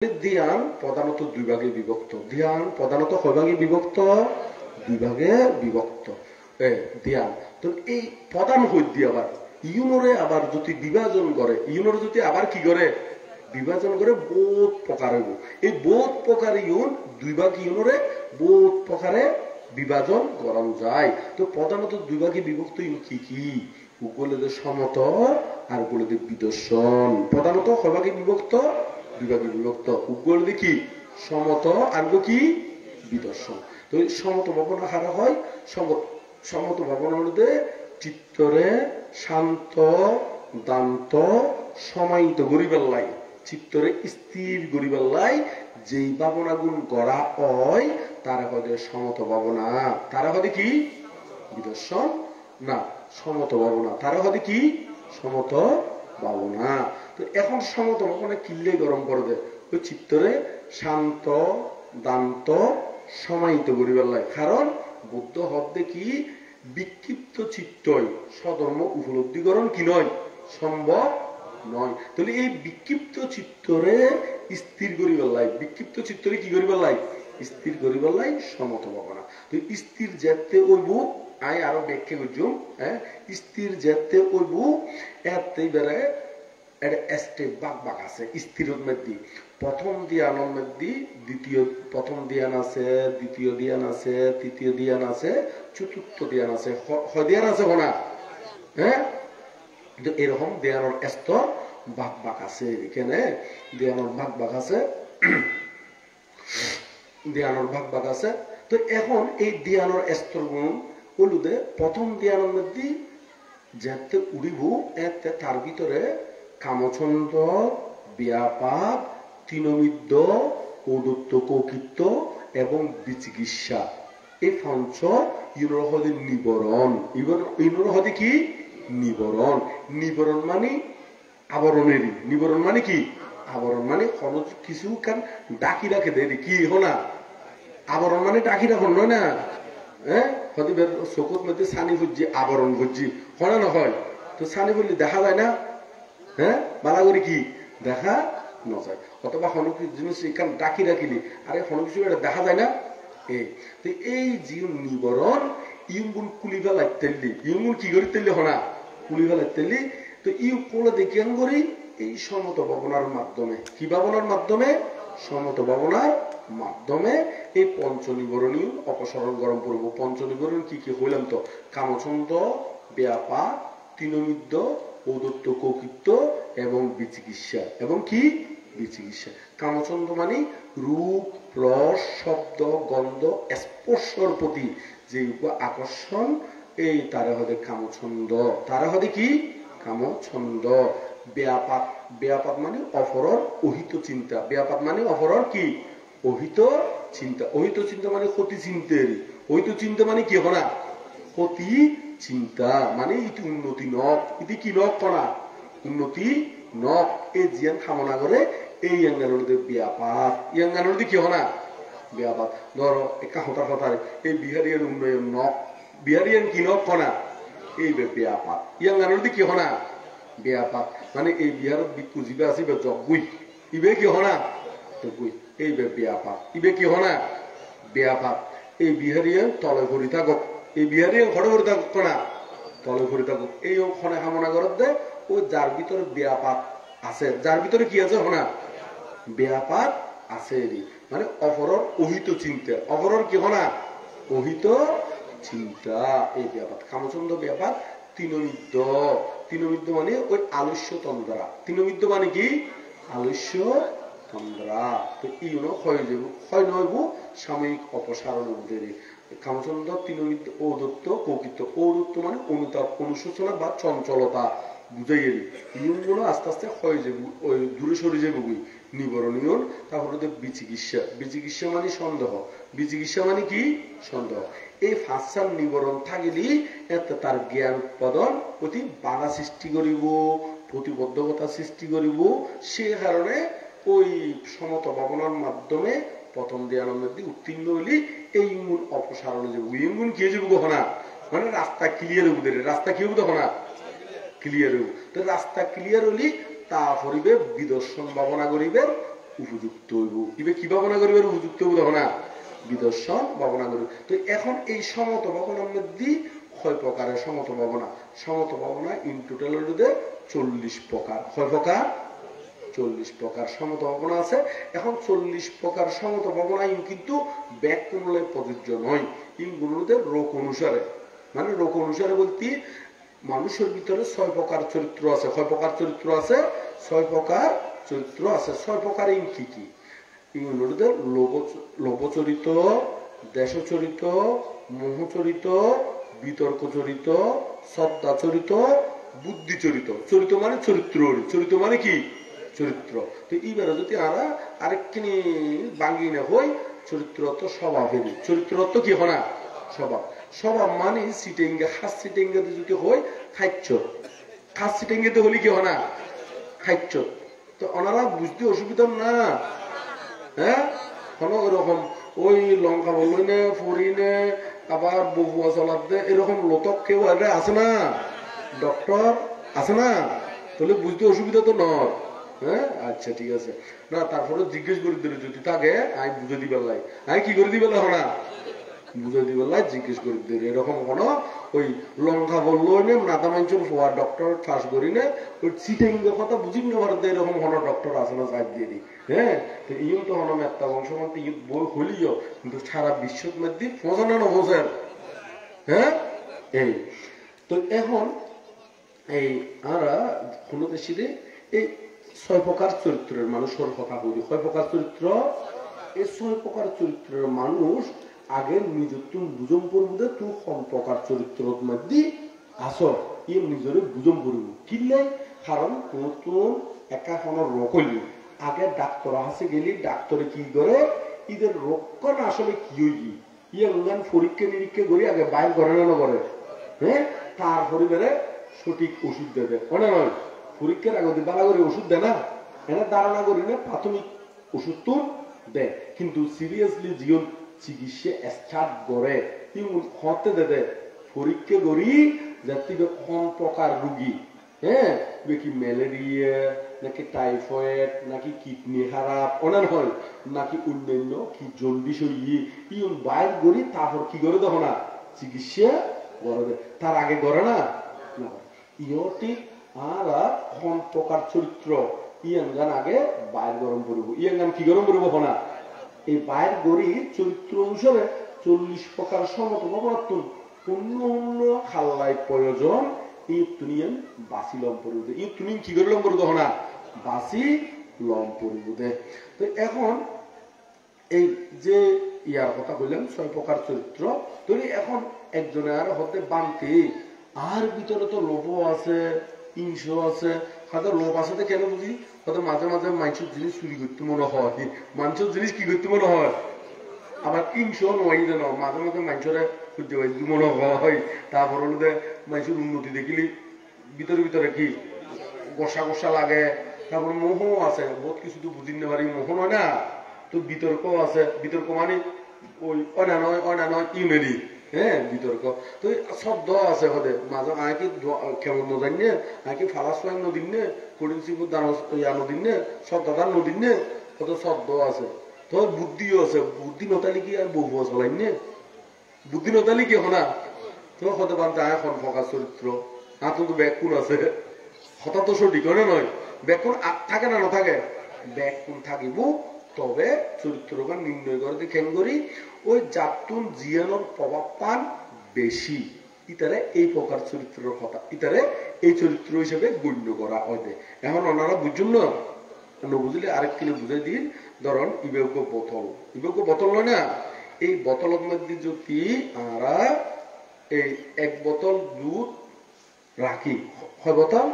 ধ্যান প্রধানত দুই ভাগে বিভক্ত। ধ্যান প্রধানত কয় ভাগে বিভক্ত? দুই ভাগে বিভক্ত। ধ্যান তো এই প্রধান হইতে আবার ইউনরে আবার যদি বিভাজন করে, ইউনরে যদি আবার কি করে বিভাজন করে বোধ প্রকার হইব। এই বোধ প্রকার ইউন দুই ভাগ ইউনরে বোধ প্রকারে বিভাজন করানো যায়। তো প্রধানত দুই ভাগে বিভক্ত ইউন কি কি? উগুলোদের সমত আর উগুলোদের বিদর্শন। প্রধানত কয় ভাগে বিভক্ত? বিভাগে বিভক্ত। উগ্র দেখি সমত আর কি বিদর্শন। তো সমত ভাবনা হারা হয়। সমত ভাবনার মধ্যে চিত্তরে শান্ত দান্ত সমাহিত গরিবের লাই, চিত্তরে স্থির গরিবের লাই যেই ভাবনা গুণ গড়া হয় তারা হতে সমত ভাবনা। তারা হতে কি বিদর্শন না, সমত ভাবনা। তারা হতে কি সমত ভাবনা। তো এখন সমত ভাবনা কিল্লে গরম করে দেয় ওই চিত্তরে শান্ত দান্ত সমাহিত করিবার লাগে। কারণ বুদ্ধ হদ্দে কি বিক্ষিপ্ত চিত্তই স্বধর্ম উপলব্ধিকরণ কি নয়, সম্ভব নয়। তাহলে এই বিক্ষিপ্ত চিত্তরে স্থির করিবার লাগে, বিক্ষিপ্ত চিত্তরে কি করিবার লাগে, স্থির করিবার লাগে সমত ভাবনা। তো স্থির যেতে ওইব আয় আরো ব্যাখ্যা করছুম। স্থির যেতে ওইব এতেই বেড়ে আছে স্থিরের মধ্যে। প্রথম ধ্যানের মধ্যে প্রথম ধ্যান আছে, দ্বিতীয় ধ্যান আছে, তৃতীয় ধ্যান আছে, চতুর্থ ধ্যান আছে। ধ্যান আছে কোনা? হ্যাঁ, এরকম ধ্যানের স্তর ভাগ আছে। এখানে ধ্যানের ভাগ আছে, ধ্যানের ভাগ আছে। তো এখন এই ধ্যানের স্তর গুণ হলুদে প্রথম ধ্যানের মধ্যে যেতে উড়িব এতে তার ভিতরে কামছন্দ, ব্যাপার, তৃণমিদ্য, ঔদত্ত, কৌকিত্ব এবং বিচিকিৎসা, এই পঞ্চ ইউরোহদের নিবরণ। ইউরোহদে কি নিবরণ? নিবরণ মানে আবরণেরই। নিবরণ মানে কি আবরণ, মানে কিছু কান ডাকি রাখে দেয় কি হনা আবরণ মানে ডাকি রাখুন নয় না। হ্যাঁ, হতে চকুত মধ্যে ছানি ভুজি আবরণ ভুজি হয় না হয়। তো ছানি বললে দেখা যায় না, হ্যাঁ, বালা করে কি দেখা নযায়। অথবা কোনো কিছু জিনিস এখানে ডাকি রাখিলি আরে কোনো কিছু এটা দেখা যায় না। এই যে নিবরণ ইউগুন কুলিবা লাগতেলি, ইউগুন কি করি তেলি হনা কুলিবা লাগতেলি। তো ইউ কোলে দেখিয়ান করি এই সমত ভাবনার মাধ্যমে। কি ভাবনার মাধ্যমে? সমত ভাবনার মাধ্যমে এই পঞ্চ নিবরণীয় অপসারণ গরম পড়ব। পঞ্চ নিবরণ কি কি হইলাম তো? কামছন্দ, ব্যাপার, তৃণমিদ্য, ঔদত্ত, কৌকিত্ব এবং বিচিকিৎসা। এবং কি বিচিকিৎসা? কামছন্দ মানে রূপ, রস, শব্দ, গন্ধ, স্পর্শর প্রতি যে আকর্ষণ, এই তারা হতে কামছন্দ। তারা হতে কি কামছন্দ। ব্যাপার, ব্যাপার মানে অপরর অহিত চিন্তা। ব্যাপার মানে অপরর কি অহিত চিন্তা। অহিত চিন্তা মানে ক্ষতি চিন্তের। অহিত চিন্তা মানে কি হনা ক্ষতি চিন্তা, মানে ইতি উন্নতি নক। ইতি কি নক করা উন্নতি নক। এই জিয়ান কামনা করে এই ইয়াঙ্গানোর ব্যাপার। ইয়াঙ্গানোর কি হনা ব্যাপার। ধরো কাহতার কথার এই বিহারিয়ার উন্নয়ন নক। বিহারিয়ান কি নক কনা এই ব্যাপার। ইয়াঙ্গানোর কি হনা ব্যাপার, মানে এই বিহারত বিক্ষু জিবে আছে জগুই ইবে কি হনা জগুই এই ব্যাপার। ইবে কি হনা ব্যাপার। এই বিহারিয়ান তলে ভরি থাকক, এই বিহারিয়ান ঘরে ভরি থাকুক না তলে ভরি থাকুক। এই ওখানে কামনা করত দে ও যার ভিতরে ব্যাপার আছে, যার ভিতরে কি আছে হনা ব্যাপার আছে, মানে অপরর অহিত চিন্তা। অপরর কি হনা অহিত চিন্তা, এই ব্যাপার কামচন্দ ব্যাপার। তৃণমিদ্য, তৃণমিদ্য মানে ওই আলস্য তন্দ্রা। তৃণমিদ্য মানে কি আলস্য তন্দ্রা। তো ইউনো ক্ষয় যাব, ক্ষয় নইব সাময়িক অপসারণ ওদের। কামচন্দ, তৃণমিদ্য, ঔদত্ত, কৌকিত্ব। ঔদত্ত মানে অনুতাপ, অনুশোচনা বা চঞ্চলতা বুঝাই এলি। ইউনগুলো আস্তে আস্তে ক্ষয় যাব, ওই দূরে সরে যাবো নিবরণীয়। তারপরে বিচিকিৎসা। বিচিকিৎসা মানে সন্দেহ। বিচিকিৎসা মানে কি সন্দেহ। এই ফাঁসার নিবরণ থাকিলে এতে তার জ্ঞান উৎপাদন অতি বাধা সৃষ্টি করিব, প্রতিবদ্ধকতা সৃষ্টি করিব। সে কারণে ওই সমত ভাবনার মাধ্যমে প্রথম ধ্যানের মধ্যে উত্তীর্ণ হইলি এই ইঙ্গুন অপসারণে যাব। ইঙ্গুন কি যাব কখনা মানে রাস্তা ক্লিয়ার হইব। রাস্তা কি হইব তখন ক্লিয়ার হইব। তো রাস্তা ক্লিয়ার হইলি তা করিবে বিদর্শন ভাবনা করিবে উপযুক্ত হইব ইবে কি ভাবনা করিবার উপযুক্ত হইব না বিদর্শন ভাবনা করিব তো এখন এই সমত ভাবনার মধ্যে কয় প্রকারের সমত ভাবনা ইন টোটাল হইলে 40 প্রকার কয় প্রকার 40 প্রকার সমত ভাবনা আছে এখন 40 প্রকার সমত ভাবনা কিন্তু ব্যাকরণে প্রযোজ্য নয় ইনগুলোতে রোগ অনুসারে মানে রোগ অনুসারে বলতে মানুষের ভিতরে 6 প্রকার চরিত্র আছে কয় প্রকার চরিত্র আছে 6 প্রকার চরিত্র আছে 6 প্রকার ইন কি কি ইনগুলোতে লোভচরিত দেশচরিত মোহচরিত বিতর্কচরিত শ্রদ্ধাচরিত বুদ্ধিচরিত চরিত মানে চরিত্র মানে কি চরিত্র তো এইবারে যদি আমরা আরেকখানি বাঙ্গি না হই চরিত্র তো স্বভাবের চরিত্র তো কি হয় না স্বভাব মানে সিটেঙ্গে খাস সিটেঙ্গে যদি হয় খাইচ্ছ খাস সিটেঙ্গে হলে কি হয় না খাইচ্ছ তো ওনারা বুঝতে অসুবিধা না হ্যাঁ কোনো এরকম ওই লঙ্কা বললে ফরিনে আবার ববুয়া চলাতে এরকম লোতক কেউ আছে না ডক্টর আছে না তাহলে বুঝতে অসুবিধা তো নয় হ্যাঁ আচ্ছা ঠিক আছে না তারপরে জিজ্ঞেস করে দিলে যদি থাকে আমি বুঝে দিবার লাই আমি কি করে দিবার না বুঝে দিবার লাই জিজ্ঞেস করে দিলে এরকম কোনো ওই লঙ্কা বললো না নাতা মাঞ্চল ফোয়া ডক্টর ফাঁস করি না ওই সিটেং কথা বুঝি না ভারতে এরকম কোনো ডক্টর আছে না সাইড দিয়ে দিই হ্যাঁ তো ইও তো হলো মেত্তা বংশ মধ্যে ইউ বই হলিও কিন্তু সারা বিশ্বর মধ্যে পৌঁছানো না পৌঁছার হ্যাঁ এই তো এখন এই আমরা কোনো দেশে এই 6 প্রকার চরিত্রের মানুষের কথা বলি 6 প্রকার চরিত্র এই 6 প্রকার চরিত্রের মানুষ আগে নিজতুন বুঝম পড়বুদে তুই কোন প্রকার চরিত্রের মধ্যে আসর ই নিজরে বুঝম পড়ব কিলে কারণ নতুন একা কোনো রোগ হইল আগে ডাক্তার হাসে গেলি ডাক্তারে কি করে ইদের রোগ আসলে কি হইলি ইয়ে অনুদান পরীক্ষা নিরীক্ষা করি আগে বাইর করে না করে হ্যাঁ তার পরিবারে সঠিক ওষুধ দেবে মনে নয় পরীক্ষার আগে বালা করে ওষুধ দেয় না এনে ধারণা করি না প্রাথমিক ওষুধ তো দেয় কিন্তু সিরিয়াসলি জীবন চিকিৎসা স্টার্ট করে হতে দেবে পরীক্ষা করি যাতে কোন প্রকার রোগী হ্যাঁ কি ম্যালেরিয়া নাকি টাইফয়েড নাকি কিডনি খারাপ অনেক হয় নাকি অন্যান্য কি জন্ডিস ইউন বাইর করি তারপর কি করে দেখো না চিকিৎসা করে তার আগে করে না ইয়টি আর কোন প্রকার চরিত্র ইয়ান গান আগে বাইর গরম করব ইয়ান গান কি গরম করব না এই বাইর গড়ি চরিত্র অনুসারে 40 প্রকার সমত ভাবনাত্মক অন্য খাল্লাই প্রয়োজন এই তুনিয়ান বাসি লম পড়ব এই তুমি কি করে লম পড়ব না বাসি লম পড়ব দে তো এখন এই যে ইয়ার কথা বললাম 6 প্রকার চরিত্র তুমি এখন একজনের আর হতে বানতে আর ভিতরে তো লোভ আছে হিংসা আছে হয়তো লোভ আছে তো কেন বুঝি হয়তো মাঝে মাঝে মানুষের জিনিস চুরি করতে মনে হয় মানুষের জিনিস কি করতে মনে হয় আবার হিংসা নয় যেন মাঝে মাঝে মানুষের খুঁজতে পাইতে মনে হয় তারপর হলে মানুষের উন্নতি দেখিলি ভিতরে কি গোসা লাগে তারপর মোহ আছে বহুত কিছু তো বুঝি না পারি মোহ নয় না তো বিতর্ক আছে বিতর্ক মানে ওই অনা নয় ইউনেরি হ্যাঁ বিতর্ক তো শব্দ আছে হদে মাঝে আঁকি কেমন নজান নে আঁকি ফালাসোয়াই নদীন নে করিমসিপুর নদীন নে শব্দাদার নদীন নে কত শব্দ আছে তো বুদ্ধিও আছে বুদ্ধি নতালি কি আর বহু চলাই নে বুদ্ধি নতালি কি হনা তো হতে পারতে এখন ফকা চরিত্র হাতে তো ব্যাকুণ আছে হঠাৎ তো সঠিক হয় না নয় ব্যাকুণ থাকে না থাকে ব্যাকুণ থাকিব তবে চরিত্রকে নির্ণয় করে খেন করি ওই জাতুন জিয়ানোর প্রভাব পান বেশি ইতারে এই প্রকার চরিত্রের কথা ইতারে এই চরিত্র হিসেবে গণ্য করা হয় এখন ওনারা বুঝুন না বুঝলে আরেক কিলো বুঝাই দিন ধরুন ইবেজ্ঞ বোতল নয় না এই বোতলের মধ্যে যদি আমরা এই 1 বোতল দুধ রাখি হয় বোতল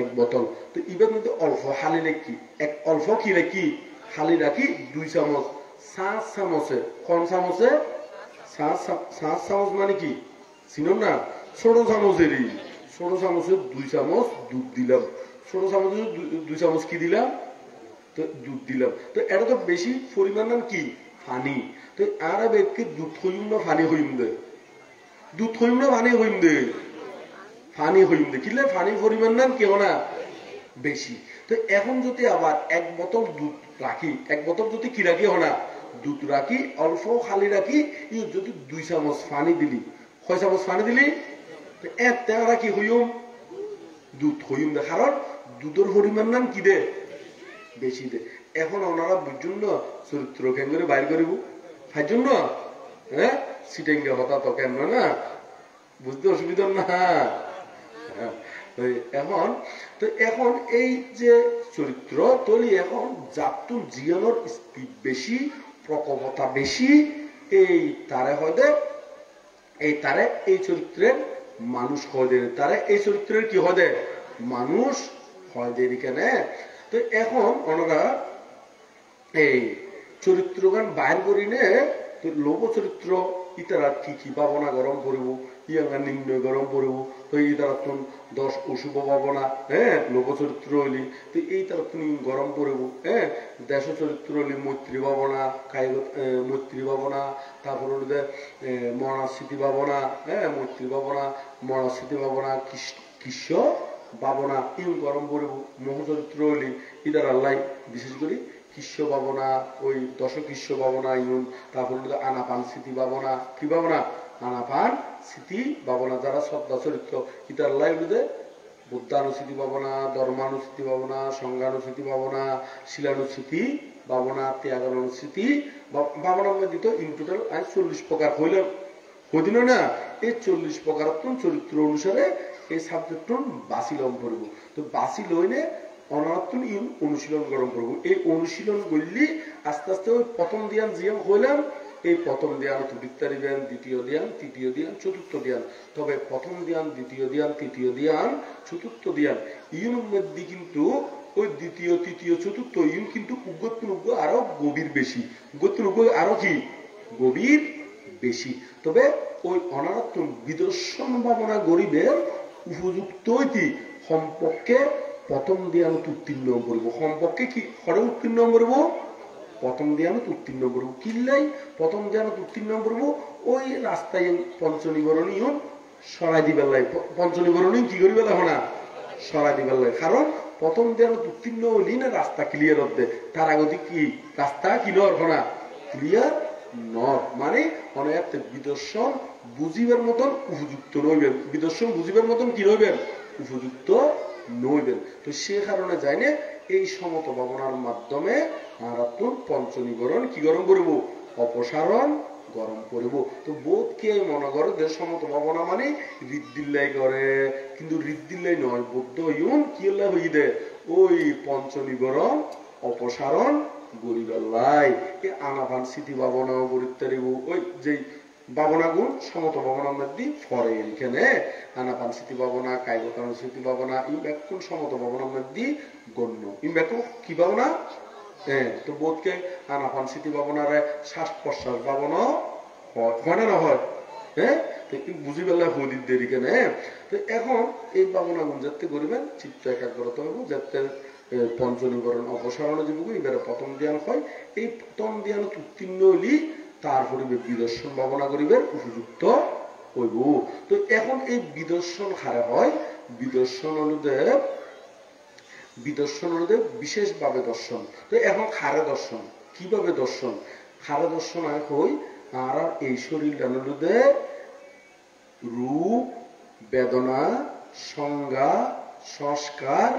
1 বোতল তো ইবের মধ্যে অল্প হালি রাখি অল্প কি রাখি হালি রাখি 2 চামচ 7 চামচে কোন চামচে 7 চামচ মানে কি চিনো না ছোট চামচেরই ছোট চামচে 2 চামচ দুধ দিলাম ছোট চামচে 2 চামচ কি দিলাম তো দুধ দিলাম তো এটা তো বেশি পরিমাণ নাম কি পানি তো আর ব্যক্তি দুধ হইম না পানি হইম দে দুধ হইম না পানি হইম দে পানি হইম দে কিলে পানির পরিমাণ নাম কেউ না বেশি তো এখন যদি আবার 1 বোতল দুধ রাখি, এক বোতল যদি কি রাখি হনা দুধ রাখি, অল্প খালি রাখি, ই যদি 2 চামচ পানি দিলি, 6 চামচ পানি দিলি এতে রাখি হইম দুধ হইম দে, কারণ দুধের পরিমাণ নাম কি দে বেশি দে। এখন ওনারা বুঝুন না চরিত্র কেন করে বাইর করিব ফাইজুন না, হ্যাঁ সিটেঙ্গে হতা তো কেন না বুঝতে অসুবিধা না। এখন তো এখন এই যে চরিত্র তৈরি, এখন জাতুর জিয়ানোর স্পিড বেশি, প্রকোপতা বেশি, এই তারে হয়তো এই তারে এই চরিত্রের মানুষ হয় দে, তারে এই চরিত্রের কি হয় দে মানুষ হয় দে কেন। তো এখন ওনারা এই চরিত্রগান বাইর করি নে, তো লোভ চরিত্র ইতারা কি কি ভাবনা গরম করিব, ইয়াঙ্গা নির্ণয় গরম করিব, তো এই তারা তুন 10 অশুভ ভাবনা, হ্যাঁ লোভ চরিত্র হইলি তো এই তারা তুমি গরম করিব, হ্যাঁ দেশ চরিত্র হইলি মৈত্রী ভাবনা, মৈত্রী ভাবনা, তারপর হলে মরণাস্মৃতি ভাবনা, হ্যাঁ মৈত্রী ভাবনা, মরণাস্মৃতি ভাবনা, কৃষ্ণ ভাবনা ইউ গরম করিব। মোহ চরিত্র হইলি ইতার আল্লাহ বিশেষ করে কৃষ্ণ ভাবনা, ওই দশকৃষ্ণ ভাবনা ইউন, তারপর আনাপান স্মৃতি ভাবনা, কি ভাবনা আনাপান স্মৃতি ভাবনা, যারা শ্রদ্ধা চরিত্র ইতার আল্লাহ বুদ্ধানুস্মৃতি ভাবনা, ধর্মানুস্মৃতি ভাবনা, সংজ্ঞানুস্মৃতি ভাবনা, শিলানুস্মৃতি ভাবনা, ত্যাগানুস্মৃতি ভাবনা দিত ইন টোটাল 40 প্রকার হইল হইদিন না। এই 40 প্রকার চরিত্র অনুসারে এই সাবজেক্ট বাসিলম করব। তো বাসি লইনে অনারাত্মন ইন অনুশীলন গরম করবো। এই অনুশীলন করলি আস্তে আস্তে ওই প্রথম ধ্যান জিয়াম হইলাম, এই প্রথম ধ্যান বৃত্তারি ধ্যান, দ্বিতীয় ধ্যান, তৃতীয় ধ্যান, চতুর্থ ধ্যান। তবে প্রথম ধ্যান, দ্বিতীয় ধ্যান, তৃতীয় ধ্যান, চতুর্থ ধ্যান ইউনের মধ্যে কিন্তু ওই দ্বিতীয়, তৃতীয়, চতুর্থ ইউন কিন্তু উগ্র আরো গভীর বেশি, উগ্র আরো কি গভীর বেশি। তবে ওই অনারাত্মন বিদর্শন ভাবনা গরিবের উপযুক্ত সম্পর্কে প্রথম ধ্যানত উত্তীর্ণ করব, সম্পর্কে কি হরে উত্তীর্ণ করব, প্রথম ধ্যানত উত্তীর্ণ করব। কিল্লাই প্রথম ধ্যানত উত্তীর্ণ করব, ওই রাস্তায় পঞ্চনিবরণী সরাই দিবার লাই, পঞ্চনিবরণী কি করিবে দেখো না সরাই দিবার লাই। কারণ প্রথম ধ্যানত উত্তীর্ণ হইলি না রাস্তা ক্লিয়ার হতে, তার আগে কি রাস্তা ক্লিয়ার না ক্লিয়ার নয়, মানে অনেক বিদর্শন বুঝিবার মতন উপযুক্ত নইবেন, বিদর্শন বুঝিবার মতন কি নইবেন উপযুক্ত নইবেন। তো সে কারণে যাই না এই সমত ভাবনার মাধ্যমে আরাত্মন পঞ্চনিবরণ কি গরম করব, অপসারণ গরম করব। তো বোধকে মনে করে যে সমত ভাবনা মানে ঋদ্দিল্লাই করে, কিন্তু ঋদ্দিল্লাই নয়, বৌদ্ধ ইউন কি হই দে ওই পঞ্চনিবরণ অপসারণ গরিবাল্লাই এই আনাপান স্মৃতি ভাবনাও গরিতে দিব। ওই যে ভাবনা গুণ সমত ভাবনার মধ্যে ফরে এখানে আনাপান স্মৃতি ভাবনা, কায়গতান স্মৃতি ভাবনা এই ব্যাকুণ সমত ভাবনার মধ্যে গণ্য। এই ব্যাকুণ কি ভাবনা, হ্যাঁ তো বোধকে আনাপান স্মৃতি ভাবনারে শ্বাস প্রশ্বাস ভাবনা হয় না হয়, হ্যাঁ তো বুঝি পেলে হদির দেরি কেন। তো এখন এই ভাবনা গুণ যাতে করিবেন চিত্ত একাগ্রতা হইব, যাতে পঞ্চনিবরণ অপসারণ জীবক এবারে প্রথম ধ্যান হয়। এই প্রথম ধ্যান উত্তীর্ণ হইলি তারপরে বিদর্শন ভাবনা করিবেন উপযুক্ত হইব। তো এখন এই বিদর্শন হারে হয়, বিদর্শন অনুদেব বিশেষভাবে দর্শন। তো এখন খারে দর্শন কিভাবে দর্শন, খারে দর্শন হই আর এই শরীর অনুদে রূপ, বেদনা, সংজ্ঞা, সংস্কার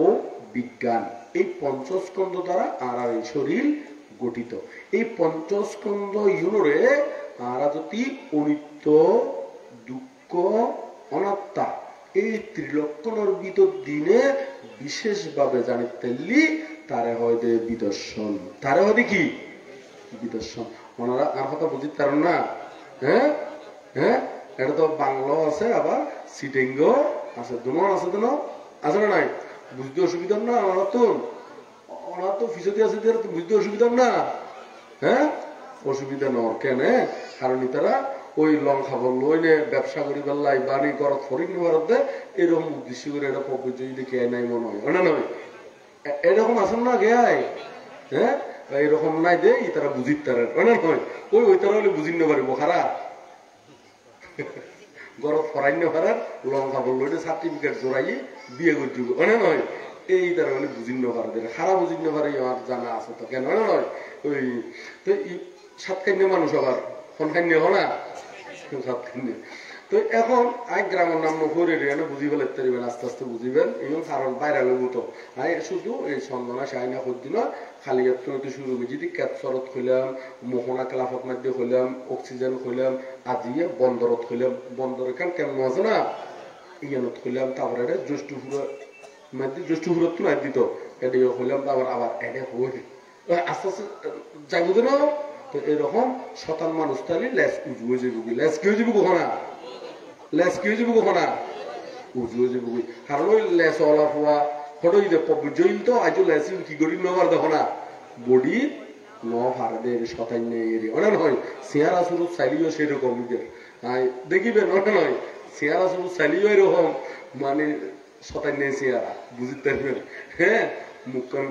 ও বিজ্ঞান এই পঞ্চস্কন্ধ দ্বারা আর এই শরীর গঠিত। এই পঞ্চস্কন্ধ ইউনরে আর যদি অনিত্য, দুঃখ, অনাত্মা এই ত্রিলক্ষণের ভিতর দিনে বিশেষভাবে জানিতেলি তারে হয় দে বিদর্শন, তারে হয় কি বিদর্শন। ওনারা আর কথা বুঝিতে পারেন না, হ্যাঁ হ্যাঁ এটা তো বাংলাও আছে আবার সিটিংও আছে, দুনো আছে, দুনো আছে না নাই, বুঝতে অসুবিধা না। ওনার তো ফিসতি আছে বুঝতে অসুবিধা না, হ্যাঁ অসুবিধা নয় কেন, কারণ তারা ওই লং খাবার লইনে ব্যবসা করি পেলাই বাণী ঘরত ফরিক ভারতে এরকম উদ্দেশ্য করে এটা প্রবৃত্তি যদি কে নাই মনে হয় না নয়, এরকম আসেন না গে হ্যাঁ এরকম নাই দে তারা বুঝিত তারা না নয়, ওই তারা হলে বুঝিন না পারিব খারা ঘরত ফরাইন্য হারার লঙ্কা বললো সার্টিফিকেট জোড়াই বিয়ে করে দিব না নয়, এই তার মানে বুঝিন্ন পারে খারাপ বুঝিন্ন পারে আমার জানা আছে তো কেন নয় ওই তো সাতকান্য মানুষ আবার সনখান্য হ না সাতকান্য তো এখন আই গ্রামের নাম নকরে বুঝি ফেলে পারবেন আস্তে আস্তে বুঝিবেন এবং কারণ বাইরে মতো আই শুধু এই সন্দনা সাইনা করদিন খালি শুরু করি যদি ক্যাপসরত খুললাম মোহনা ক্লাফত মধ্যে খুললাম অক্সিজেন খুললাম আজিয়ে বন্দরত খুললাম বন্দর এখান কেমন আছে না ইয়ানত খুললাম তারপরে এটা জ্যৈষ্ঠপুর মধ্যে জ্যৈষ্ঠপুরত তো নাই দিত এটাও খুললাম তারপর আবার এটা হয়ে আস্তে আস্তে যাই বুঝে না তো এরকম শতান মানুষ তাহলে লেস উজু হয়ে যাবো লেস কি হয়ে যাবো কখনা লেস কি হয়ে যাবো কখনা উজু হয়ে যাবো কারণ ওই লেস অলা হওয়া ফটো জইল তো আজ লেস কি করি নেওয়ার দেখো না বডি ন ভারতে শতান নেই অনেক নয় চেহারা শুরু চাইলেও সেরকম দেখিবেন অনেক নয় চেহারা শুরু চাইলেও এরকম মানে শতান নেই চেহারা বুঝতে পারবেন হ্যাঁ মুখখান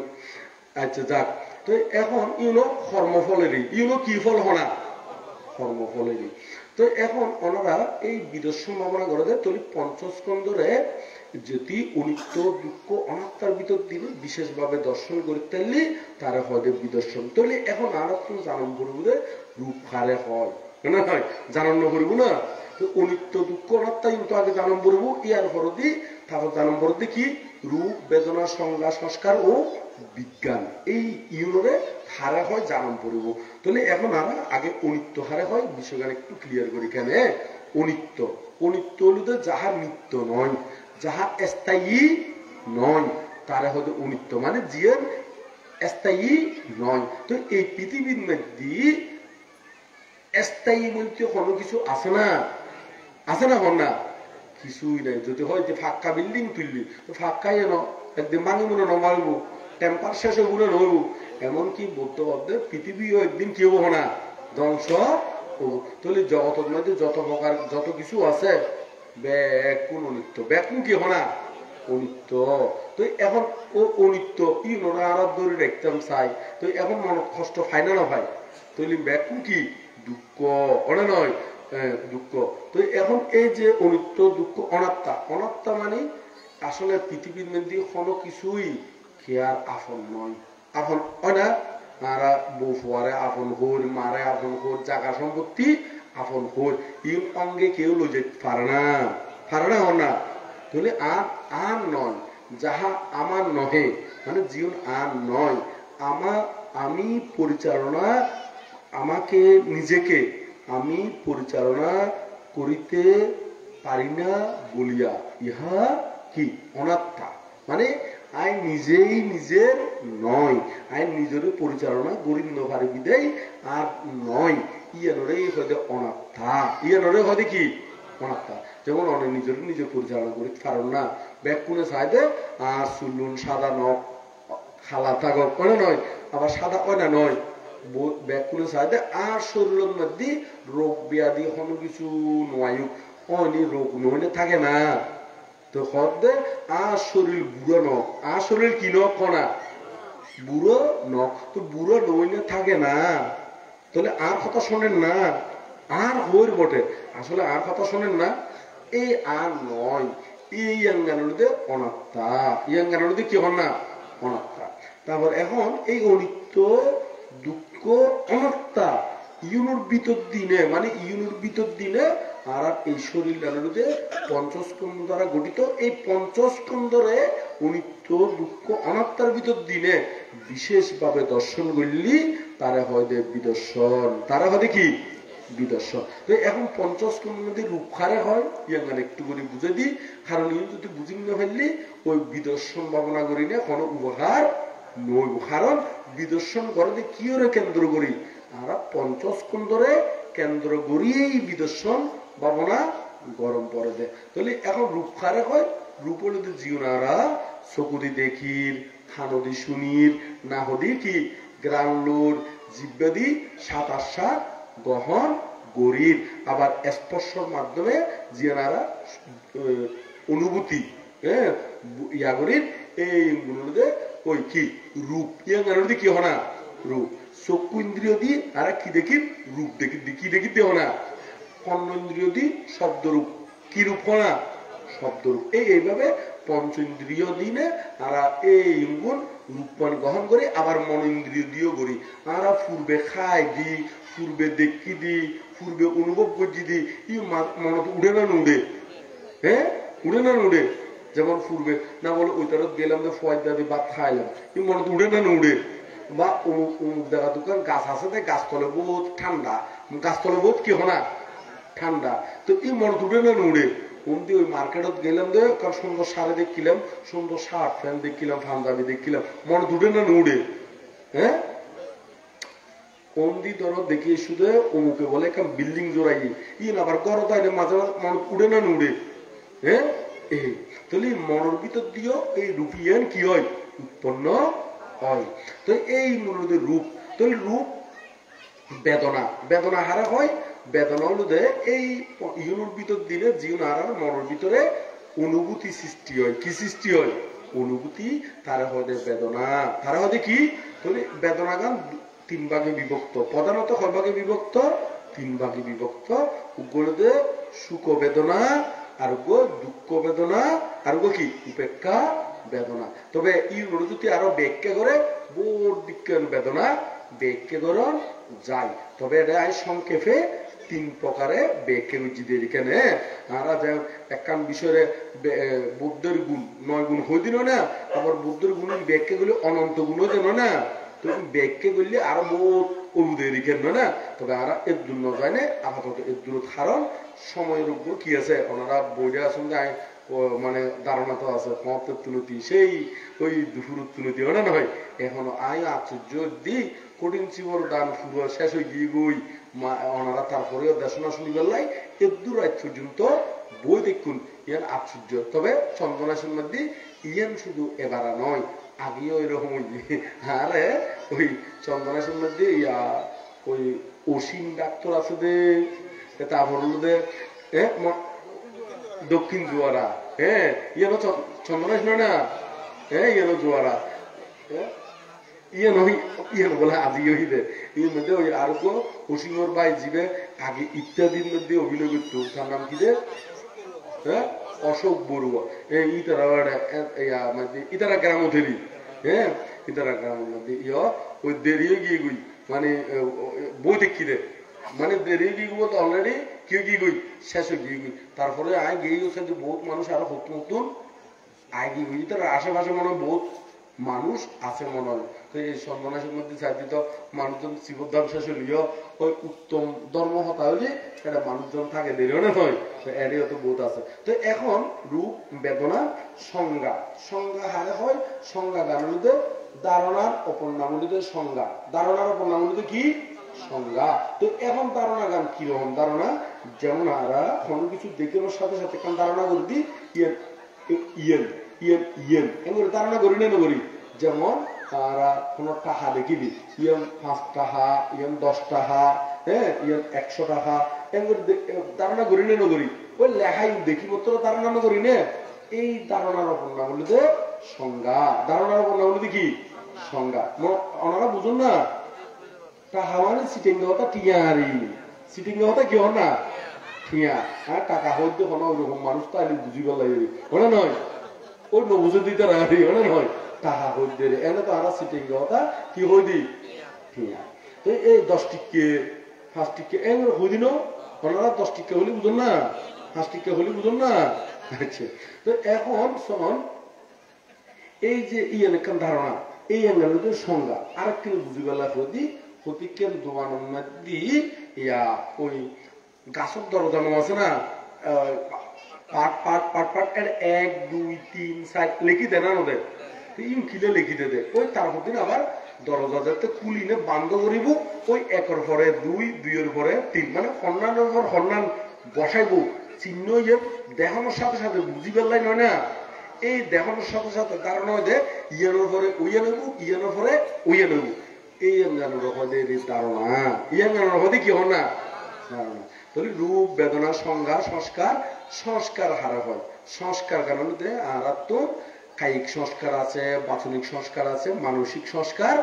আচ্ছা যাক তো এখন ইউনো কর্মফলেরই ইউনো কি ফল হনা কর্মফলেরই তো এখন ওনারা এই বিদর্শন ভাবনা করে দেয় তলি পঞ্চস্কন্ধরে যদি অনিত্য দুঃখ অনাত্মার ভিতর দিনে বিশেষভাবে দর্শন করে তাইলে তারা হয় বিদর্শন তাহলে এখন আর কোনো জানন করবো যে রূপ হারে হয় না হয় জানন করবো না তো অনিত্য দুঃখ অনাত্মা কিন্তু আগে জানন করবো ইয়ার পরদি তারপর জানন পরদি কি রূপ বেদনা সংজ্ঞা সংস্কার ও বিজ্ঞান এই ইউনোরে হারে হয় জানন পড়ব তাহলে এখন আমরা আগে অনিত্য হারে হয় বিষয়গান একটু ক্লিয়ার করি কেন অনিত্য অনিত্য হলো যাহা নিত্য নয় যাহা স্থায়ী নয় তারা হয়তো অনিত্য মানে জিয়ের স্থায়ী নয় তো এই পৃথিবীর মধ্যে স্থায়ী বলতে কোনো কিছু আছে না হন না কিছুই নাই যদি হয় যে ফাঁকা বিল্ডিং তুললি তো ফাঁকাই এন একদিন ভাঙি মনে নমাইব টেম্পার শেষে গুলো নইব এমনকি বৌদ্ধবাদের পৃথিবীও একদিন কেউ না ধ্বংস তাহলে জগতের মধ্যে যত প্রকার যত কিছু আছে ব্যাকুণ অনিত্য ব্যাকুণ কি হনা অনিত্য তো এখন ও অনিত্য ই নোনা আর ধরে রাখতাম চাই তো এখন মনত কষ্ট পাই না ভাই তাহলে ব্যাকুণ কি দুঃখ অনে নয় দুঃখ তো এখন এই যে অনিত্য দুঃখ অনাত্মা অনাত্মা মানে আসলে পৃথিবীর মধ্যে কোনো কিছুই খেয়ার আপন নয় আপন হয় না মারা বউ ফুয়ারে আপন হর মারে আপন হর জায়গা সম্পত্তি আপন হর ই অঙ্গে কেউ লই যেতে পারে না হন না তাহলে আর নয় যাহা আমার নহে মানে জীবন আর নয় আমি পরিচালনা আমাকে নিজেকে আমি পরিচালনা করিতে পারি না বলিয়া ইহা কি অনাত্মা মানে আই নিজেই নিজের নয় আই নিজের পরিচালনা করিতে পারি বিদায় আর নয় ইয়ানরে হয়তো অনাত্মা ইয়ানরে হয়তো কি অনাত্মা যেমন অনেক নিজে পরিচালনা করিতে পারেন না ব্যাগ কোনে চাইদে আর চুলুন সাদা নখ খালা থাকক অনে নয় আবার সাদা অনা নয় ব্যাগ কোনে চাইদে আর শরীরের মধ্যে রোগ ব্যাধি কোনো কিছু নয় অনি রোগ নইলে থাকে না তো হদে আর শরীর বুড়ো নখ আর শরীর কি নখ না বুড়ো নখ তো বুড়ো নইলে থাকে না তাহলে আর কথা শোনেন না আর হইর বটে আসলে আর কথা শোনেন না এই আর নয় এই ইয়াঙ্গানুতে অনাত্মা ইয়াঙ্গানুতে কি হন না অনাত্মা তারপর এখন এই অনিত্য দুঃখ অনাত্মা ইউনুর ভিতর দিনে মানে ইউনুর ভিতর দিনে আর এই শরীর ডানুতে পঞ্চস্কন্ধ দ্বারা গঠিত এই পঞ্চস্কন্ধরে অনিত্য দুঃখ অনাত্মার ভিতর দিনে বিশেষভাবে দর্শন করলি তারা হয় বিদর্শন তারা হয় কি বিদর্শন তো এখন পঞ্চস্কন্ধের মধ্যে রূপখারে হয় ইয়াঙ্গান একটু করে বুঝে দিই কারণ ইউ যদি বুঝি না ফেললি ওই বিদর্শন ভাবনা করি না কোনো উপহার নইব কারণ বিদর্শন করে কি ওরে কেন্দ্র করি আমরা পঞ্চস্কন্ধরে কেন্দ্র করিয়েই বিদর্শন ভাবনা গরম পড়ে দেয় তাহলে এখন রূপ খারে হয় রূপ হলে তো জিওনারা চকুদি দেখির খানদি শুনির না হদি কি গ্রামলোর জিব্বাদি সাত আশা গহন গরির আবার স্পর্শর মাধ্যমে জিওনারা অনুভূতি ইয়া করির এইগুলোতে ওই কি রূপ ইয়াঙ্গানোর কি হনা রূপ চক্ষু ইন্দ্রিয় দিয়ে আর কি দেখি রূপ দেখি কি দেখি দেহ না কর্ণ ইন্দ্রিয় দিয়ে শব্দ রূপ কি রূপ হনা শব্দরূপ এইভাবে পঞ্চেন্দ্রিয় দিনে আমরা এই গুণ রূপমান গ্রহণ করি, আবার মন ইন্দ্রিয় দিয়েও করি। আমরা পূর্বে খাই দি, পূর্বে দেখি দি, পূর্বে অনুভব করছি দি, ই মনত উড়ে না উড়ে, হ্যাঁ উড়ে না উড়ে। যেমন পূর্বে না বলে ওই তারা গেলাম যে ফয়দা দিয়ে ভাত খাইলাম, ই মনত উড়ে না উড়ে। বা অমুক দেখা দোকান গাছ আছে, গাছতলে বহুত ঠান্ডা, গাছতলে বহুত কি হয় না ঠান্ডা, তো এই মনত উড়ে না উড়ে। উনি ওই মার্কেটত গেলাম দে, কারণ সুন্দর শাড়ি দেখিলাম, সুন্দর শার্ট প্যান্ট দেখিলাম, পাঞ্জাবি দেখিলাম, মনত উড়ে না উড়ে। হ্যাঁ অন্দি ধরো দেখি শুধু অমুকে বলে বিল্ডিং জোড়াই ইন আবার গড় তাই মাঝে মাঝে মনত উড়ে না উড়ে। হ্যাঁ এই তাহলে মনের ভিতর দিয়েও এই রূপিয়ান কি হয় উৎপন্ন হয়। তো এই মূলত রূপ, তাহলে রূপ বেদনা, বেদনা হারা হয়। বেদনা হলো যে এই ইউনোর ভিতর দিলে জীবন হারার মনের ভিতরে অনুভূতি সৃষ্টি হয়। কি সৃষ্টি হয়? অনুভূতি। তারা হয় বেদনা, তারা হয় কি? তাহলে বেদনা গান তিন ভাগে বিভক্ত, প্রধানত কয় ভাগে বিভক্ত? তিন ভাগে বিভক্ত। উগ্রদে সুখ বেদনা, আর দুঃখ বেদনা, আর কি উপেক্ষা বেদনা। তবে ইউনোর যদি আরো ব্যাখ্যা করে বোর বিজ্ঞান বেদনা ব্যাখ্যাকরণ যায়। তবে এটা সংক্ষেপে তিন প্রকারে ব্যাখ্যা বুঝিয়ে এখানে আমরা যেমন একখান বিষয়ে বুদ্ধের গুণ 9 গুণ হয়ে দিল না, আবার বুদ্ধের গুণের ব্যাখ্যা গুলি অনন্ত গুণও যেন না, তো ব্যাখ্যা করলে আরো বহুত অনুদের এখানে না। তবে আর এর দূর না যায় না, আপাতত এর দূর কারণ সময়ের উপর কি আছে, ওনারা বইটা আসুন যায় মানে ধারণা তো আছে মতের তুলতি সেই ওই দুপুর তুলতি ওনা নয়। এখনো আয় আশ্চর্য দিক কঠিন জীবন দান ফুরো শেষ হয়ে গিয়ে গই ওনারা তারপরেও দেশনা শুনি বেলায় এদূর রাত পর্যন্ত বই দেখুন ইয়ান আশ্চর্য। তবে চন্দনাসের মধ্যে ইয়ান শুধু এবারা নয়, আগেও এরকম আরে ওই চন্দনাসের মধ্যে ওই অসীম ডাক্তার আছে দে, তারপর হলো দে দক্ষিণ জোয়ারা, হ্যাঁ ইয়ানো চন্দনাস নয় না, হ্যাঁ ইয়ানো জোয়ারা, ইয়ানো বলে আজি হইবে এর মধ্যে ওই আর কো অসীমর বাই জীবে আগে ইত্যাদির মধ্যে অভিনয় করত। তার নাম কি দে? হ্যাঁ অশোক বড়ুয়া। ইতারা গ্রাম ধরি, হ্যাঁ ইতারা গ্রামের মধ্যে ওই দেরিয়ে গিয়ে গই মানে বই দেখি দে, মানে দেরিয়ে গিয়ে গো অলরেডি কেউ গিয়ে গই শেষ হয়ে গিয়ে গই। তারপরে আয় গিয়ে গেছে যে বহুত মানুষ আরো নতুন নতুন আয় গিয়ে গই, তার আশেপাশে মনে হয় বহুত মানুষ আছে মনে হয়। তো এই সন্ন্যাসের মধ্যে চাইতে মানুষজন জীবদ্ধাম শেষ হলিও ওই উত্তম ধর্ম হতা হলে এটা মানুষজন থাকে দেরিও না হয়, তো এরও তো বহুত আছে। তো এখন রূপ বেদনা সংজ্ঞা, সংজ্ঞা হারে হয় সংজ্ঞা গানগুলিতে ধারণার অপর নামগুলিতে সংজ্ঞা, ধারণার অপর নামগুলিতে কি সংজ্ঞা। তো এখন ধারণা গান কিরকম ধারণা? যেমন আমরা কোনো কিছু দেখানোর সাথে সাথে কারণ ধারণা করে দিই ইয়েন ইয়েন ইয়েন ইয়েন এগুলো ধারণা করি না করি। যেমন তারা কোনো টাকা দেখিবি ইয়েন 5 টাকা, ইয়েন 10 টাকা, হ্যাঁ ইয়েন 100 টাকা, এগুলো ধারণা করি না করি। ওই লেখাই দেখি মাত্র ধারণা না করি না। এই ধারণার অপর নাম বলিতে সংজ্ঞা, ধারণার অপর নাম বলিতে কি সংজ্ঞা। ওনারা বুঝুন না, টাকা মানে সিটিং দেওয়াটা টিয়ারি, সিটিং দেওয়াটা কি হয় না ঠিয়া, হ্যাঁ টাকা হইতে কোনো ওইরকম মানুষ তো আগে বুঝিবার লাগে ওনা নয়, ওই নবুঝে দিতে রাখি ওনা নয় টাকা হইতে এনে তো আরা সিটিং দেওয়াটা কি হই দি ঠিয়া। তো এই 10 টিকে 5 টিকে এনে হই দিন ওনারা 10 টিকে হলে বুঝুন না, 5 টিকে হলে বুঝুন না। আচ্ছা, তো এখন শোন এই যে ইয়ান ধারণা, এই অ্যাঙ্গেলের সংজ্ঞা আরেকটি বুঝিবেলা প্রতি প্রতিকের দোয়ানোর মধ্যে ইয়া ওই গাছের দরজানো আছে না, পাট পাট পাট পাট এর 1 2 3 4 লিখি দেয় না ওদের, ইম খিলে লিখি দে ওই তারপর দিন আবার দরজা যাতে খুলিনে বন্ধ করিব ওই 1-এর পরে 2 2-এর পরে 3 মানে হন্নানের পর হন্নান বসাইব চিহ্ন ইয়ে দেখানোর সাথে সাথে বুঝি পেলাই নয় না। এই দেখানোর সাথে সাথে ধারণা হয় যে ইয়ানোর পরে উইয়ে নেব, ইয়ানোর পরে উইয়ে নেব, এই অঙ্গানোর হদে ধারণা, এই অঙ্গানোর হদে কি হয় না ধারণা। তাহলে রূপ বেদনা সংজ্ঞা সংস্কার, সংস্কার হারা হয়। সংস্কার কারণে আর তো কায়িক সংস্কার আছে, বাচনিক সংস্কার আছে, মানসিক সংস্কার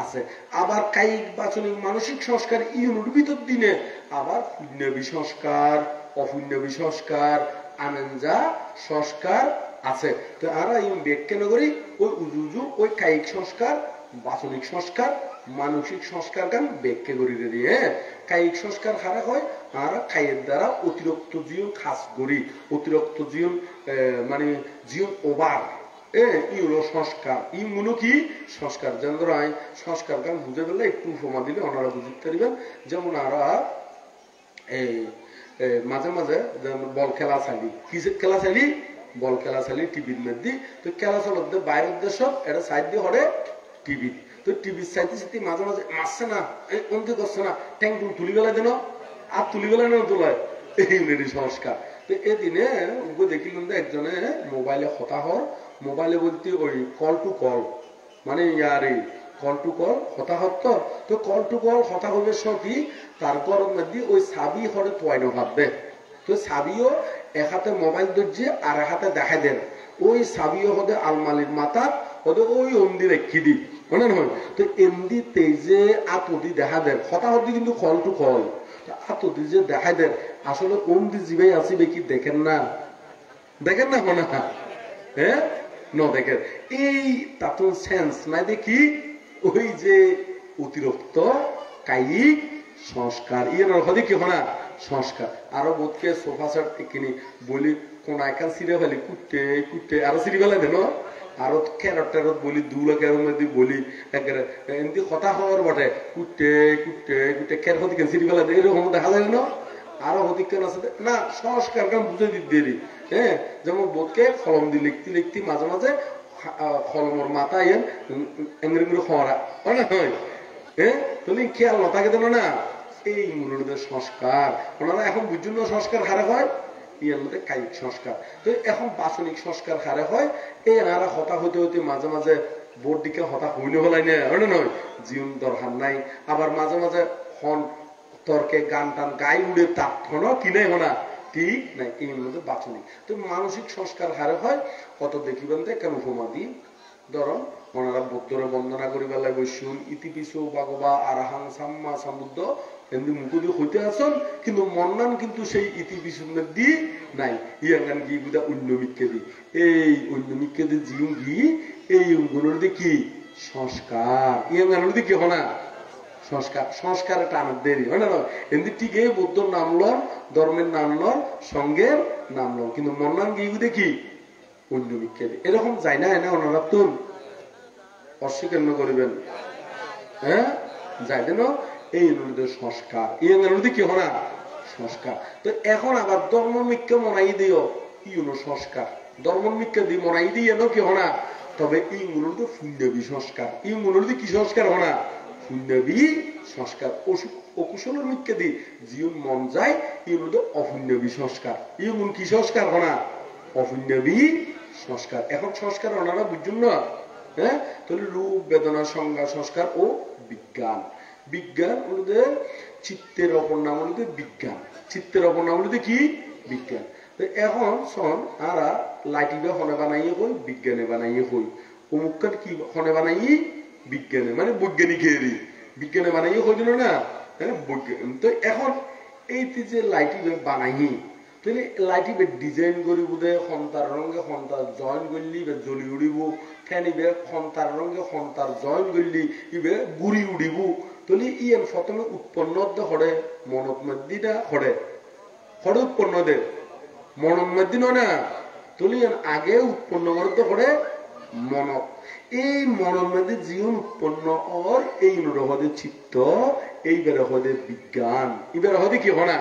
আছে। আবার কায়িক বাচনিক মানসিক সংস্কার ইউনিট ভিতর দিনে আবার পুণ্যবী সংস্কার, অপুণ্যবী সংস্কার, আনন্দা সংস্কার আছে। তো আমরা এই ব্যাখ্যা নগরী ওই উজুজু ওই কায়িক সংস্কার, বাচনিক সংস্কার, মানসিক সংস্কার গান ব্যাখ্যা করি দিয়ে কায়িক সংস্কার খারাপ হয় আর খাইয়ের দ্বারা অতিরিক্ত জীবন খাস করি, অতিরিক্ত জীবন মানে জীবন ওভার ই হলো সংস্কার। ই মনে কি সংস্কার যেন সংস্কার গান বুঝে ফেললে একটু উপমা দিলে ওনারা বুঝতে পারবেন। যেমন আমরা এই মাঝে মাঝে বল খেলা চাইলি, কিসের খেলা চাইলি, বল খেলা চাইলি টিভির মধ্যে। তো খেলা চলত বাইরের দেশ এটা সাইড দিয়ে হরে টিভি। তো টিভির সাইডে সাথে মাঝে মাঝে মারছে না, এই অন্তি করছে না, ট্যাং তুলি গেলাই দেন আর তুলি গেলাই না তোলায়, এই সংস্কার। তো এদিনে দেখিলাম যে একজনে মোবাইলে হতাহর, মোবাইলে বলতে ওই কল টু কল মানে ইয়ারে কল টু কল হতাহত। তো কল টু কল হতাহবের সঙ্গে তারপর মধ্যে ওই সাবি হরে তোয়াইনো ভাববে। তো সাবিও এক হাতে মোবাইল ধরছে আর এক হাতে দেখা দেন, ওই সাবিও হদে আলমালির মাথা হদে ওই অন্দি রেখি দি মনে হয়। তো এমনি তেজে আতদি দেখা দেন হতাহতি কিন্তু কল টু কল আতদি যে দেখা দেন আসলে কোন দি জিবাই আসিবে কি দেখেন না, দেখেন না মনে হয় হ্যাঁ ন দেখেন। এই তাতুন সেন্স নাই দেখি ওই যে অতিরিক্ত কায়িক সংস্কার ইয়ে নদী কি হনা সংস্কার। আরো বোধকে সোফা সেট কিনি বলি কোন একান সিরে ফেলি কুটতে কুটতে আরো সিরি ফেলে দেন আরো ক্যারট ট্যারট বলি দুলা ক্যারট মধ্যে বলি এমনি কথা হওয়ার বটে কুটতে কুটতে কুটতে ক্যার হতে সিরি ফেলে দেয় এরকম দেখা যায় না। আরো হদিক কেন আছে না সংস্কার কারণ বুঝে দিতে দেরি হ্যাঁ। যেমন বোধকে কলম দিয়ে লিখতে লিখতে মাঝে মাঝে কলমের মাথা ইয়েন এঙ্গরি খরা হয় না হয় হ্যাঁ। তুমি খেয়াল না থাকে দেন না এই মূলদের সংস্কার ওনারা এখন বিভিন্ন সংস্কার হারে হয় ইয়ের মধ্যে কায়িক সংস্কার। তো এখন বাচনিক সংস্কার হারে হয় এই এনারা হতা হইতে হইতে মাঝে মাঝে বোর্ড দিকে হতা হইলে হলাই না হয় না নয় জীবন দরকার নাই। আবার মাঝে মাঝে হন তর্কে গান টান গাই উড়ে তাপ হনো কিনে হোনা ঠিক নাই এই মধ্যে বাচনিক। তো মানসিক সংস্কার হারে হয় কত দেখিবেন কেন উপমা দিই ধরন ওনারা বুদ্ধরে বন্দনা করি বেলায় বৈশুন ইতিপিছু বাগবা আরাহাং সাম্মা সামুদ্র এমনি মুখদি হইতে আসন কিন্তু মন্নান কিন্তু সেই ইতিপিছুনের দি নাই ইয়াঙ্গান গি বুধা অন্যমিককে দি এই অন্যমিককে দি জিম গি এই গুলোর দি কি সংস্কার ইয়াঙ্গানোর দি কি হনা সংস্কার। সংস্কার টানার দেরি হয় না এমনি ঠিক এই বুদ্ধর নাম লন ধর্মের নাম লন সঙ্গের নাম লন কিন্তু মন্নান গি বুধে কি অন্যমিককে দি এরকম যায় না এনে ওনারা তুন অস্বীকার করিবেন হ্যাঁ যাই দেন এই নদীদের সংস্কার এই কি হনা সংস্কার। তো এখন আবার ধর্মমিককে মনাই দিও ইউনো সংস্কার ধর্মমিককে দি মনাই দিয়ে কি হনা তবে এই মূলত পুণ্যবী সংস্কার এই মূলত কি সংস্কার হনা পুণ্যবী সংস্কার। অকুশলের মিককে দি জীবন মন যায় এই মূলত অপুণ্যবী সংস্কার এই মন কি সংস্কার হনা অপুণ্যবী সংস্কার। এখন সংস্কার ওনারা বুঝুন না হ্যাঁ। তাহলে রূপ বেদনা সংজ্ঞা সংস্কার ও বিজ্ঞান। বিজ্ঞান ওদের চিত্তের অপর নাম হলো বিজ্ঞান, চিত্তের অপর নাম হলো কি বিজ্ঞান। এখন শোন আরা লাইটিটা হনে বানাইয়ে হই বিজ্ঞানে বানাইয়ে হই অমুকটা কি হনে বানাই বিজ্ঞানে মানে বৈজ্ঞানিক এরি বিজ্ঞানে বানাইয়ে হই দিল না হ্যাঁ বৈজ্ঞান। তো এখন এই যে লাইটি বানাই তাহলে লাইটি ডিজাইন করি বোধে সন্তার রঙে সন্তার জয়েন করলি জ্বলি উড়িব ফেনিবে সন্তার রঙে সন্তার জয়েন করলি ইবে গুড়ি উড়িব। তাহলে ইয়ের প্রথমে উৎপন্ন হরে মনত মধ্যে হরে হরে উৎপন্ন দে মনত মধ্যে নয় না তাহলে আগে উৎপন্ন করতে হরে মনত। এই মনের মধ্যে জীবন উৎপন্ন ওর এই হদে চিত্ত এইবারে হদে বিজ্ঞান এবারে হদে কি হনা।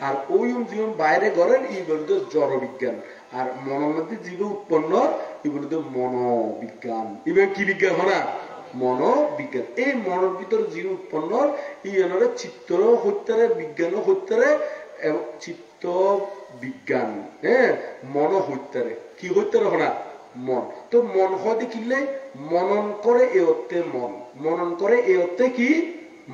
আর ওই জীবন বাইরে করেন এই বলতে জড় বিজ্ঞান আর মনের মধ্যে জীবন উৎপন্ন এই বলতে মনোবিজ্ঞান এবার কি বিজ্ঞান হনা মনোবিজ্ঞান। এই মনের ভিতরে জীবন উৎপন্ন ইয়ের চিত্র হত্যারে বিজ্ঞান হত্যারে চিত্ত বিজ্ঞান হ্যাঁ মন হত্যারে কি হত্যারে হনা মন। তো মন হতে কিনলে মনন করে এ অর্থে মন মনন করে এ অর্থে কি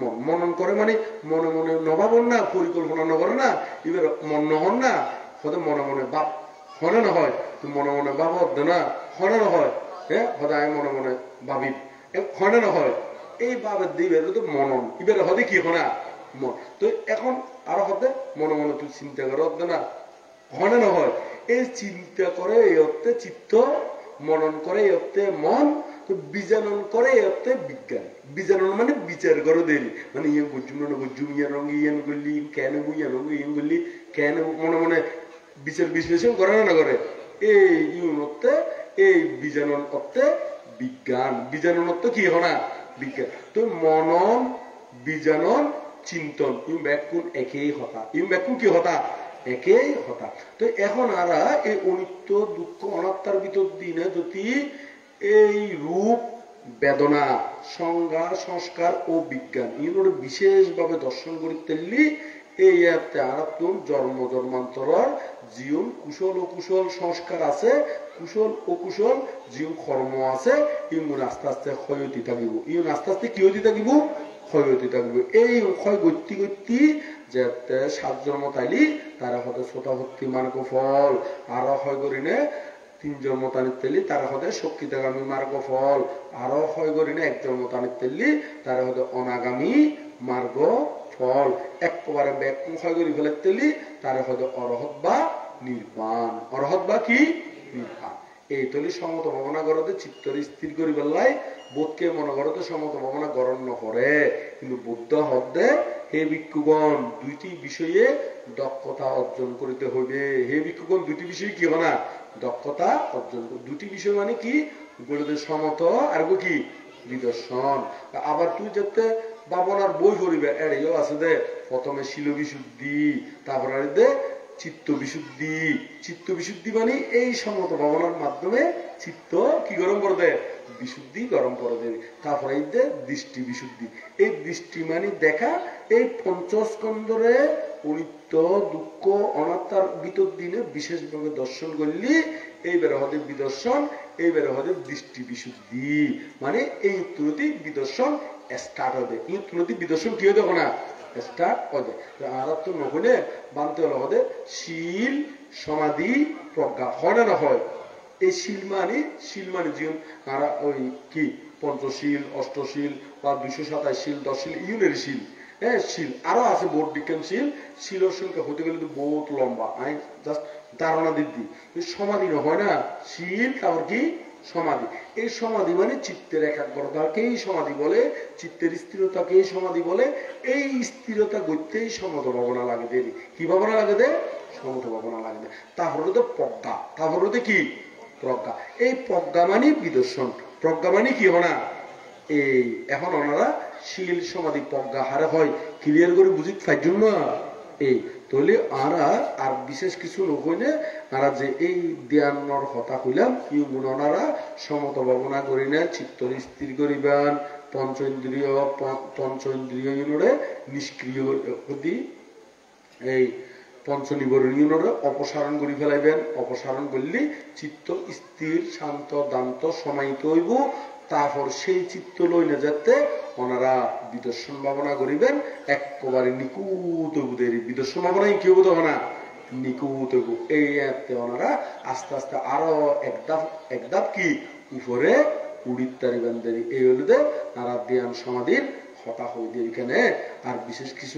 মন মনন করে মানে মনে মনে নভাবন না পরিকল্পনা নকরে না এবার মন নহন না হতে মনে মনে বাপ হনে না হয় তুই মনে মনে বাপ হতে না হনে না হয় হ্যাঁ হতে আমি মনে মনে ভাবি হনে না হয় এই বাবের দিবে তো মনন এবার হতে কি হনা মন। তো এখন আরো হতে মনে মনে তুই চিন্তা করে হতে না হয় না হয় এই চিন্তা করে এই অর্থে চিত্ত, মনন করে এই অর্থে মন, তো বীজানন করে এই অর্থে বিজ্ঞান। বীজানন মানে বিচার করো দেরি, মানে ইয়ে বুঝুম না বুঝুম ইয়ান রঙ ইয়ান করলি কেন বুঝান ইয়ান করলি কেন মনে মনে বিচার বিশ্লেষণ করে না করে এই ইউন অর্থে এই বীজানন অর্থে বিজ্ঞান। বীজানন অর্থ কি হনা বিজ্ঞান। তো মনন বীজানন চিন্তন ইউ ব্যাকুণ একই হতা, ইউ ব্যাকুণ কি হতা একই হতা। তো এখন আরা এই অনিত্য দুঃখ অনাত্মার ভিতর দিনে যদি এই রূপ বেদনা সংজ্ঞা সংস্কার ও বিজ্ঞান ইউনোর বিশেষভাবে দর্শন করিতে এই আরাত্ম জন্ম জন্মান্তর জীবন কুশল ও কুশল সংস্কার আছে, কুশল ও কুশল জীবন কর্ম আছে, ইউন আস্তে আস্তে ক্ষয়তি থাকিব, ইউন আস্তে আস্তে কি হইতে থাকিব ক্ষয়তি থাকিব। এই ক্ষয় গতি গতি যে 7 জন্ম তাইলি তারা হতে শ্রোতাভক্তি মার্গ ফল, আরো হয় করিনে 3 জন্ম টানিত তেলি তারা হতে শক্তিতাগামী মার্গ ফল, আরো হয় করিনে 1 জন্ম টানিত তেলি তারা হতে অনাগামী মার্গ ফল, একবারে ব্যাকুম হয় করি ফেলে তেলি তারা হতে অরহত বা নির্বাণ। অরহত বা কি নির্বাণ। এই তলি সমত ভাবনা করতে চিত্তর স্থির করি বেলায় বোধকে মনে করতে সমত ভাবনা গরণ্য করে, কিন্তু বুদ্ধ হদ্দে হে ভিক্ষুগণ 2টি বিষয়ে দক্ষতা অর্জন করিতে হইবে। হে ভিক্ষুগণ 2টি বিষয় কি হনা দক্ষতা অর্জন। 2টি বিষয় মানে কি বলতে সমত আর কি নিদর্শন। আবার তুই যাতে বাবনার বই পড়িবে এড়েও আছে দে প্রথমে শিল বিশুদ্ধি, তারপরে দে চিত্ত বিশুদ্ধি। চিত্ত বিশুদ্ধি মানে এই সমত ভাবনার মাধ্যমে চিত্ত কি গরম করে দেয় বিশুদ্ধি গরম করে দেবে। তারপরে এই যে দৃষ্টি বিশুদ্ধি, এই দৃষ্টি মানে দেখা। এই পঞ্চস্কন্ধরে অনিত্য দুঃখ অনাত্মার ভিতর দিনে বিশেষভাবে দর্শন করলি এইবারে হতে বিদর্শন, এইবারে হতে দৃষ্টি বিশুদ্ধি। মানে এই উত্তরতি বিদর্শন স্টার্ট হবে। এই উত্তরতি বিদর্শন কি হতে না স্টার্ট হবে। আর তো নকলে বানতে হলো হতে শীল সমাধি প্রজ্ঞা হয় না হয়। এই শিল মানে জীবন আর ওই কি পঞ্চশীল অষ্টশীল বা 227 শীল 10 শীল ইউনের শীল, হ্যাঁ শীল আরো আছে বোর্ড বিজ্ঞানশীল। শিলের সংখ্যা হতে গেলে তো বহুত লম্বা, আমি জাস্ট ধারণা দিচ্ছি। সমাধি হয় না শীল, তারপর কি সমাধি। এই সমাধি মানে চিত্তের একাগ্রতাকেই সমাধি বলে, চিত্তের স্থিরতাকেই সমাধি বলে। এই স্থিরতা গড়তেই সমত ভাবনা লাগে দেরি। কি ভাবনা লাগে দে সমত ভাবনা লাগে দে। তারপরে তো প্রজ্ঞা, তারপরে কি প্রজ্ঞা। এই প্রজ্ঞা মানে বিদর্শন, প্রজ্ঞা মানে কি হনা এই এখন ওনারা শীল সমাধি প্রজ্ঞা হারে হয় ক্লিয়ার করে বুঝি তাই জন্য এই তাহলে আর বিশেষ কিছু নকইলে আরা যে এই ধ্যানর কথা কইলাম ইউগুণ ওনারা সমত ভাবনা করি না চিত্তর স্থির করিবেন, পঞ্চেন্দ্রিয় ইউনরে নিষ্ক্রিয় হতি এই পঞ্চনিবরণীয়রে অপসারণ করে ফেলাইবেন। অপসারণ করলে চিত্ত স্থির শান্ত দান্ত সমাহিত হইব। তারপর সেই চিত্ত লইলে যাতে ওনারা বিদর্শন ভাবনা করিবেন একেবারে নিকুত দেরি। বিদর্শন ভাবনাই কি হবো না নিকুত হইব। এই ওনারা আস্তে আস্তে আরো একদাপ কি উপরে উড়িত তারিবেন দেরি। এই হইলে তারা ধ্যান সমাধির হতা হইবে। এখানে আর বিশেষ কিছু